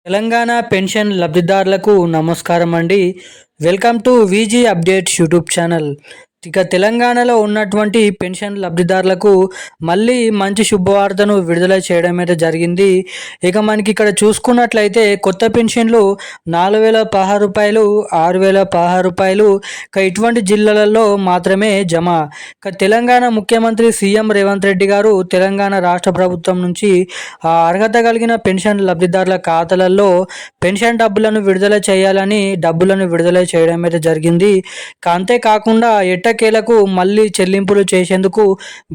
Telangana pension లబ్ధిదారులకు నమస్కారం అండి. Welcome to VG updates YouTube channel. ఇక తెలంగాణలో ఉన్నటువంటి పెన్షన్ లబ్ధిదారులకు మళ్ళీ మంచి శుభవార్తను విడుదల చేయడం అయితే జరిగింది. ఇక మనకి ఇక్కడ చూసుకున్నట్లయితే కొత్త పెన్షన్లు 4,016 రూపాయలు, 6,016 రూపాయలు ఇక ఇటువంటి జిల్లాలలో మాత్రమే జమ. ఇక తెలంగాణ ముఖ్యమంత్రి సీఎం రేవంత్ రెడ్డి గారు తెలంగాణ రాష్ట్ర ప్రభుత్వం నుంచి అర్హత కలిగిన పెన్షన్ లబ్ధిదారుల ఖాతాలలో పెన్షన్ డబ్బులను విడుదల చేయడం అయితే జరిగింది. అంతేకాకుండా ఎట్టకేలకు మళ్ళీ చెల్లింపులు చేసేందుకు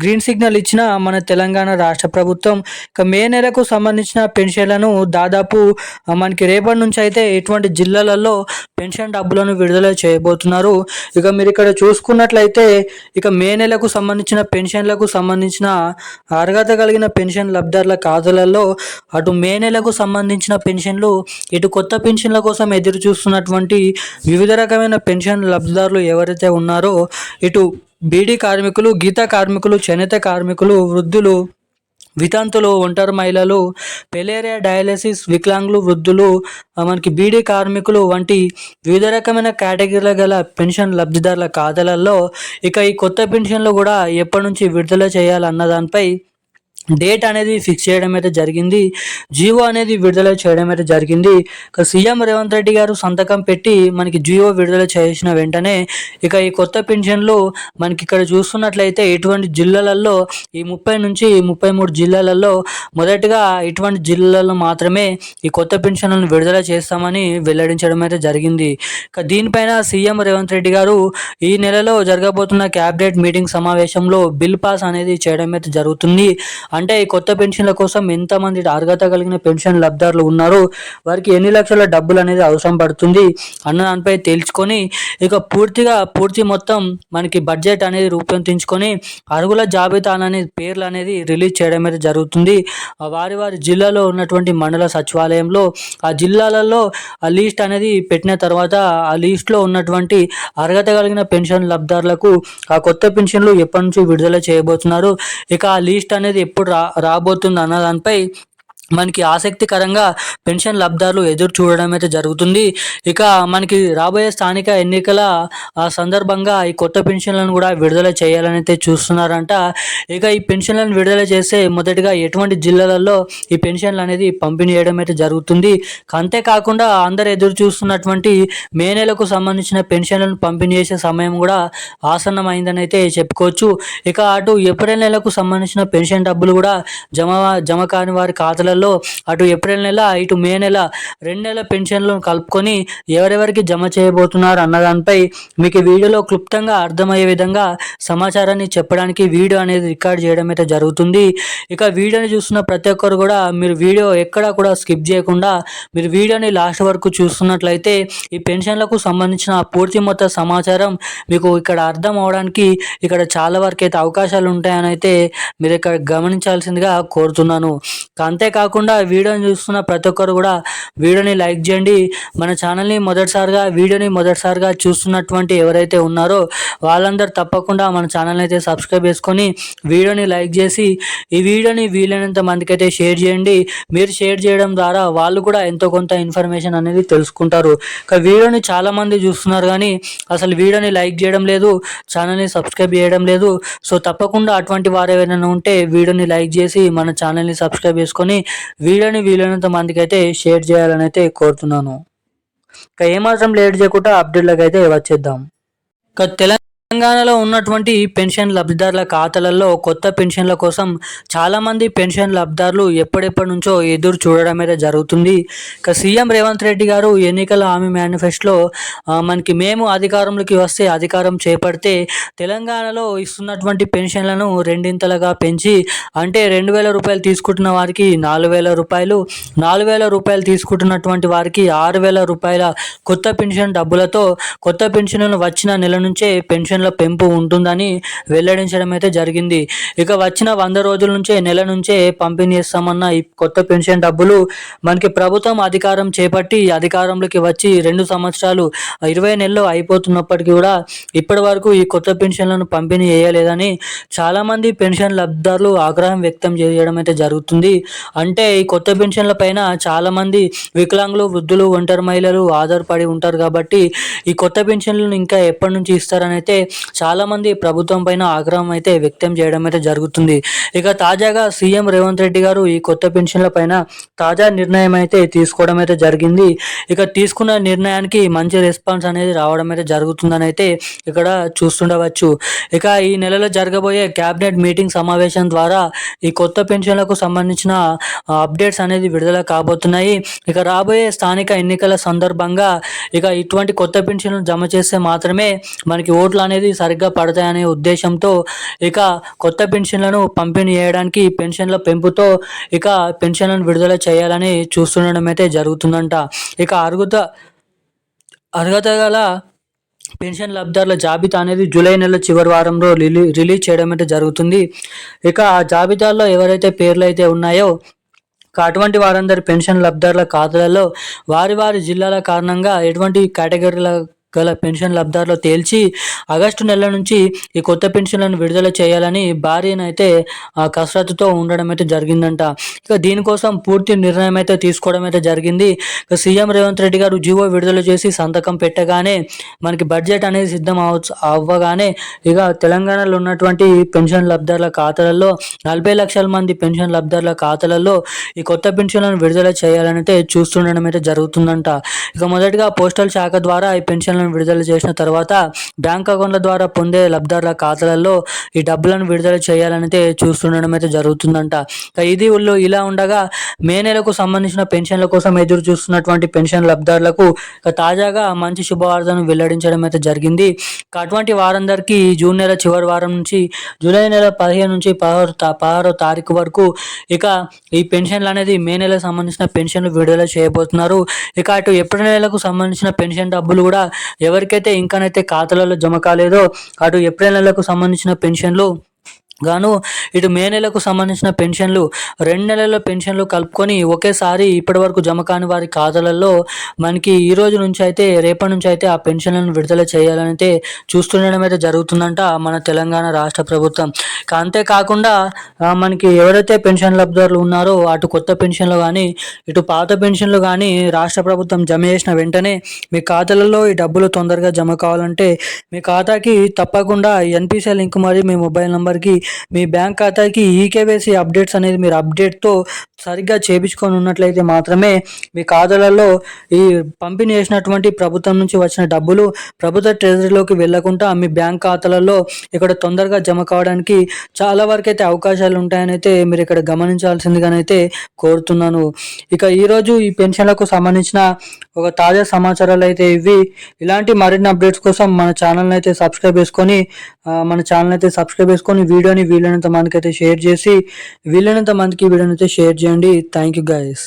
గ్రీన్ సిగ్నల్ ఇచ్చిన మన తెలంగాణ రాష్ట్ర ప్రభుత్వం ఇక మే నెలకు సంబంధించిన పెన్షన్లను దాదాపు మనకి రేపటి నుంచి అయితే ఇటువంటి జిల్లాలలో పెన్షన్ డబ్బులను విడుదల చేయబోతున్నారు. ఇక మీరు ఇక్కడ చూసుకున్నట్లయితే ఇక మే నెలకు సంబంధించిన పెన్షన్లకు సంబంధించిన అర్హత కలిగిన పెన్షన్ లబ్ధిదారుల ఖాతాలలో అటు మే నెలకు సంబంధించిన పెన్షన్లు, ఇటు కొత్త పెన్షన్ల కోసం ఎదురు చూస్తున్నటువంటి వివిధ రకమైన పెన్షన్ లబ్ధిదారులు ఎవరైతే ఉన్నారో ఇటు బీడీ కార్మికులు, గీత కార్మికులు, చేనేత కార్మికులు, వృద్ధులు, వితంతులు, ఒంటరి మహిళలు, పెలేరియా డయాలసిస్, వికలాంగులు, వృద్ధులు, మనకి బీడీ కార్మికులు వంటి వివిధ రకమైన కేటగిరీల గల పెన్షన్ లబ్ధిదారుల ఖాతాలలో ఇక ఈ కొత్త పెన్షన్లు కూడా ఎప్పటి నుంచి విడుదల చేయాలన్న దానిపై డేట్ అనేది ఫిక్స్ చేయడం అయితే జరిగింది. జియో అనేది విడుదల చేయడం అయితే జరిగింది. ఇక సీఎం రేవంత్ రెడ్డి గారు సంతకం పెట్టి మనకి జియో విడుదల చేసిన వెంటనే ఇక ఈ కొత్త పెన్షన్లు మనకి ఇక్కడ చూస్తున్నట్లయితే ఇటువంటి జిల్లాలలో ఈ 30 నుంచి 33 జిల్లాలలో మొదటగా ఇటువంటి జిల్లాలలో మాత్రమే ఈ కొత్త పెన్షన్లను విడుదల చేస్తామని వెల్లడించడం అయితే జరిగింది. ఇక దీనిపైన సీఎం రేవంత్ రెడ్డి గారు ఈ నెలలో జరగబోతున్న క్యాబినెట్ మీటింగ్ సమావేశంలో బిల్ పాస్ అనేది చేయడం అయితే జరుగుతుంది. అంటే ఈ కొత్త పెన్షన్ల కోసం ఎంతమంది అర్హత కలిగిన పెన్షన్ లబ్ధిదారులు ఉన్నారు, వారికి ఎన్ని లక్షల డబ్బులు అనేది అవసరం పడుతుంది అన్న దానిపై తెలుసుకొని ఇక పూర్తి మొత్తం మనకి బడ్జెట్ అనేది రూపొందించుకొని అర్హుల జాబితా అనేది పేర్లు అనేది రిలీజ్ చేయడం అయితే జరుగుతుంది. వారి జిల్లాలో ఉన్నటువంటి మండల సచివాలయంలో ఆ జిల్లాలలో ఆ లిస్ట్ అనేది పెట్టిన తర్వాత ఆ లిస్ట్లో ఉన్నటువంటి అర్హత కలిగిన పెన్షన్ లబ్ధిదారులకు ఆ కొత్త పెన్షన్లు ఎప్పటి నుంచి విడుదల చేయబోతున్నారు, ఇక ఆ లిస్ట్ అనేది ఎప్పుడు రాబోతుంది అన్న దానిపై మనకి ఆసక్తికరంగా పెన్షన్ లబ్ధిదారులు ఎదురు చూడడం అయితే జరుగుతుంది. ఇక మనకి రాబోయే స్థానిక ఎన్నికల సందర్భంగా ఈ కొత్త పెన్షన్లను కూడా విడుదల చేయాలని అయితే చూస్తున్నారంట. ఇక ఈ పెన్షన్లను విడుదల చేస్తే మొదటిగా ఎటువంటి జిల్లాలలో ఈ పెన్షన్లు అనేది పంపిణీ చేయడం అయితే జరుగుతుంది. అంతేకాకుండా అందరు ఎదురు చూస్తున్నటువంటి మే నెలకు సంబంధించిన పెన్షన్లను పంపిణీ చేసే సమయం కూడా ఆసన్నమైందని అయితే చెప్పుకోవచ్చు. ఇక అటు ఏప్రిల్ నెలకు సంబంధించిన పెన్షన్ డబ్బులు కూడా జమ కాని వారి ఖాతాలలో అటు ఏప్రిల్ నెల ఇటు మే నెల 2 నెలల పెన్షన్లను కలుపుకొని ఎవరెవరికి జమ చేయబోతున్నారు అన్నదానిపై మీకు వీడియోలో క్లుప్తంగా అర్థమయ్యే విధంగా సమాచారాన్ని చెప్పడానికి వీడియో అనేది రికార్డ్ చేయడం అయితే జరుగుతుంది. ఇక వీడియోని చూస్తున్న ప్రతి ఒక్కరు కూడా మీరు వీడియో ఎక్కడా కూడా స్కిప్ చేయకుండా మీరు వీడియోని లాస్ట్ వరకు చూస్తున్నట్లయితే ఈ పెన్షన్లకు సంబంధించిన పూర్తి మొత్తం సమాచారం మీకు ఇక్కడ అర్థం అవడానికి ఇక్కడ చాలా వరకు అయితే అవకాశాలు ఉంటాయని అయితే మీరు ఇక్కడ గమనించాల్సిందిగా కోరుతున్నాను. అంతేకాకుండా వీడియోని చూస్తున్న ప్రతి ఒక్కరు కూడా వీడియోని లైక్ చేయండి. మన ఛానల్ని వీడియోని మొదటిసారిగా చూస్తున్నటువంటి ఎవరైతే ఉన్నారో వాళ్ళందరూ తప్పకుండా మన ఛానల్ని అయితే సబ్స్క్రైబ్ చేసుకొని వీడియోని లైక్ చేసి ఈ వీడియోని వీలైనంత మందికి అయితే షేర్ చేయండి. మీరు షేర్ చేయడం ద్వారా వాళ్ళు కూడా ఎంతో కొంత ఇన్ఫర్మేషన్ అనేది తెలుసుకుంటారు. ఇక వీడియోని చాలామంది చూస్తున్నారు కానీ అసలు వీడియోని లైక్ చేయడం లేదు, ఛానల్ని సబ్స్క్రైబ్ చేయడం లేదు. సో తప్పకుండా అటువంటి వారు ఏమైనా ఉంటే వీడియోని లైక్ చేసి మన ఛానల్ని సబ్స్క్రైబ్ చేసుకొని వీడియోని వీలైనంత మందికి అయితే షేర్ చేయాలని అయితే కోరుతున్నాను. ఇక ఏమాత్రం లేట్ చేయకుండా అప్డేట్లకు అయితే వచ్చేద్దాం. ఇక తెలంగాణలో ఉన్నటువంటి పెన్షన్ లబ్ధిదారుల ఖాతాలలో కొత్త పెన్షన్ల కోసం చాలామంది పెన్షన్ లబ్ధిదారులు ఎప్పటి నుంచో ఎదురు చూడడం అయితే జరుగుతుంది. ఇక సీఎం రేవంత్ రెడ్డి గారు ఎన్నికల హామీ మేనిఫెస్టోలో మనకి మేము అధికారంలోకి వస్తే అధికారం చేపడితే తెలంగాణలో ఇస్తున్నటువంటి పెన్షన్లను రెండింతలుగా పెంచి అంటే 2,000 రూపాయలు తీసుకుంటున్న వారికి 4,000 రూపాయలు, 4,000 రూపాయలు తీసుకుంటున్నటువంటి వారికి 6,000 రూపాయల కొత్త పెన్షన్ డబ్బులతో కొత్త పెన్షన్లను వచ్చిన నెల నుంచే పెన్షన్ పెన్షన్ల పెంపు ఉంటుందని వెల్లడించడం అయితే జరిగింది. ఇక వచ్చిన 100 రోజుల నుంచే నెల నుంచే పంపిణీ చేస్తామన్న ఈ కొత్త పెన్షన్ డబ్బులు మనకి ప్రభుత్వం అధికారం చేపట్టి అధికారంలోకి వచ్చి 2 సంవత్సరాలు 20 నెలలు అయిపోతున్నప్పటికీ కూడా ఇప్పటి వరకు ఈ కొత్త పెన్షన్లను పంపిణీ చేయలేదని చాలామంది పెన్షన్ లబ్ధిదారులు ఆగ్రహం వ్యక్తం చేయడం అయితే జరుగుతుంది. అంటే ఈ కొత్త పెన్షన్ల పైన చాలామంది వికలాంగులు, వృద్ధులు, ఒంటరి మహిళలు ఆధారపడి ఉంటారు కాబట్టి ఈ కొత్త పెన్షన్లను ఇంకా ఎప్పటి నుంచి ఇస్తారని అయితే చాలామంది ప్రభుత్వం పైన ఆగ్రహం అయితే వ్యక్తం చేయడం అయితే జరుగుతుంది. ఇక తాజాగా సీఎం రేవంత్ రెడ్డి గారు ఈ కొత్త పెన్షన్ల పైన తాజా నిర్ణయం అయితే తీసుకోవడం అయితే జరిగింది. ఇక తీసుకున్న నిర్ణయానికి మంచి రెస్పాన్స్ అనేది రావడం అయితే జరుగుతుందని అయితే ఇక్కడ చూస్తుండవచ్చు. ఇక ఈ నెలలో జరగబోయే క్యాబినెట్ మీటింగ్ సమావేశం ద్వారా ఈ కొత్త పెన్షన్లకు సంబంధించిన అప్డేట్స్ అనేది విడుదల కాబోతున్నాయి. ఇక రాబోయే స్థానిక ఎన్నికల సందర్భంగా ఇక ఇటువంటి కొత్త పెన్షన్లు జమ చేస్తే మాత్రమే మనకి ఓట్లు అనేది సరిగ్గా పడతాయనే ఉద్దేశంతో ఇక కొత్త పెన్షన్లను పంపిణీ చేయడానికి పెన్షన్ల పెంపుతో ఇక పెన్షన్లను విడుదల చేయాలని చూస్తుండడం అయితే జరుగుతుందంట. ఇక అర్హత గల పెన్షన్ లబ్ధిదారుల జాబితా అనేది జూలై నెల చివరి వారంలో రిలీజ్ చేయడం అయితే జరుగుతుంది. ఇక ఆ జాబితాలో ఎవరైతే పేర్లు అయితే ఉన్నాయో అటువంటి వారందరి పెన్షన్ లబ్ధిదారుల ఖాతాలలో వారి జిల్లాల కారణంగా ఎటువంటి కేటగిరీల గల పెన్షన్ లబ్ధిదారులు తేల్చి ఆగస్టు నెల నుంచి ఈ కొత్త పెన్షన్లను విడుదల చేయాలని భారీనైతే కసరత్తుతో ఉండడం అయితే జరిగిందంట. ఇక దీనికోసం పూర్తి నిర్ణయం అయితే తీసుకోవడం అయితే జరిగింది. ఇక సీఎం రేవంత్ రెడ్డి గారు జీవో విడుదల చేసి సంతకం పెట్టగానే మనకి బడ్జెట్ అనేది సిద్ధం అవ్వగానే ఇక తెలంగాణలో ఉన్నటువంటి పెన్షన్ లబ్ధిదారుల ఖాతాలలో 40 లక్షల మంది పెన్షన్ లబ్ధిదారుల ఖాతాలలో ఈ కొత్త పెన్షన్లను విడుదల చేయాలని అయితే చూస్తుండడం అయితే జరుగుతుందంట. ఇక మొదటిగా పోస్టల్ శాఖ ద్వారా ఈ పెన్షన్లను విడుదల చేసిన తర్వాత బ్యాంక్ అకౌంట్ల ద్వారా పొందే లబ్ధిదారుల ఖాతాలలో ఈ డబ్బులను విడుదల చేయాలని అయితే చూస్తుండడం అయితే జరుగుతుందంట. ఇది ఇలా ఉండగా మే నెలకు సంబంధించిన పెన్షన్ల కోసం ఎదురు చూస్తున్నటువంటి పెన్షన్ లబ్ధిదారులకు తాజాగా మంచి శుభవార్తను వెల్లడించడం అయితే జరిగింది. అటువంటి వారందరికీ జూన్ నెల చివరి వారం నుంచి జూలై నెల 15 నుంచి 16వ తారీఖు వరకు ఇక ఈ పెన్షన్లు అనేది మే నెలకు సంబంధించిన పెన్షన్లు విడుదల చేయబోతున్నారు. ఇక అటు ఏప్రిల్ నెలకు సంబంధించిన పెన్షన్ డబ్బులు కూడా ఎవరికైతే ఇంకానైతే ఖాతాలలో జమ కాలేదో అటు ఏప్రిల్ నెలకు సంబంధించిన పెన్షన్లు గాను ఇటు మే నెలకు సంబంధించిన పెన్షన్లు 2 నెలల పెన్షన్లు కలుపుకొని ఒకేసారి ఇప్పటి వరకు జమ కాని వారి ఖాతాలలో మనకి ఈ రోజు నుంచి అయితే రేపటి నుంచి అయితే ఆ పెన్షన్లను విడుదల చేయాలని అయితే చూస్తుండడం అయితే జరుగుతుందంట మన తెలంగాణ రాష్ట్ర ప్రభుత్వం. అంతేకాకుండా మనకి ఎవరైతే పెన్షన్ లబ్ధిదారులు ఉన్నారో అటు కొత్త పెన్షన్లు కానీ ఇటు పాత పెన్షన్లు కానీ రాష్ట్ర ప్రభుత్వం జమ చేసిన వెంటనే మీ ఖాతాలలో ఈ డబ్బులు తొందరగా జమ కావాలంటే మీ ఖాతాకి తప్పకుండా ఎన్పిసిఐ లింక్ మరియు మీ మొబైల్ నెంబర్కి మీ బ్యాంక్ ఖాతాకి ఈకేవైసీ అప్డేట్స్ అనేది మీరు అప్డేట్తో సరిగ్గా చేయించుకొని ఉన్నట్లయితే మాత్రమే మీ ఖాతాలలో ఈ పంపిణీ చేసినటువంటి ప్రభుత్వం నుంచి వచ్చిన డబ్బులు ప్రభుత్వ ట్రెజరీలోకి వెళ్ళకుండా మీ బ్యాంక్ ఖాతాలలో ఇక్కడ తొందరగా జమ కావడానికి చాలా వరకు అయితే అవకాశాలు ఉంటాయని అయితే మీరు ఇక్కడ గమనించాల్సిందిగానైతే కోరుతున్నాను. ఇక ఈరోజు ఈ పెన్షన్లకు సంబంధించిన ఒక తాజా సమాచారాలు అయితే ఇవి. ఇలాంటి మరిన్ని అప్డేట్స్ కోసం మన ఛానల్ని అయితే సబ్స్క్రైబ్ చేసుకొని వీడియోని వీలైనంత మందికి అయితే షేర్ చేసి వీలైనంత మందికి వీడియోని అయితే షేర్ చేయండి. Thank you guys.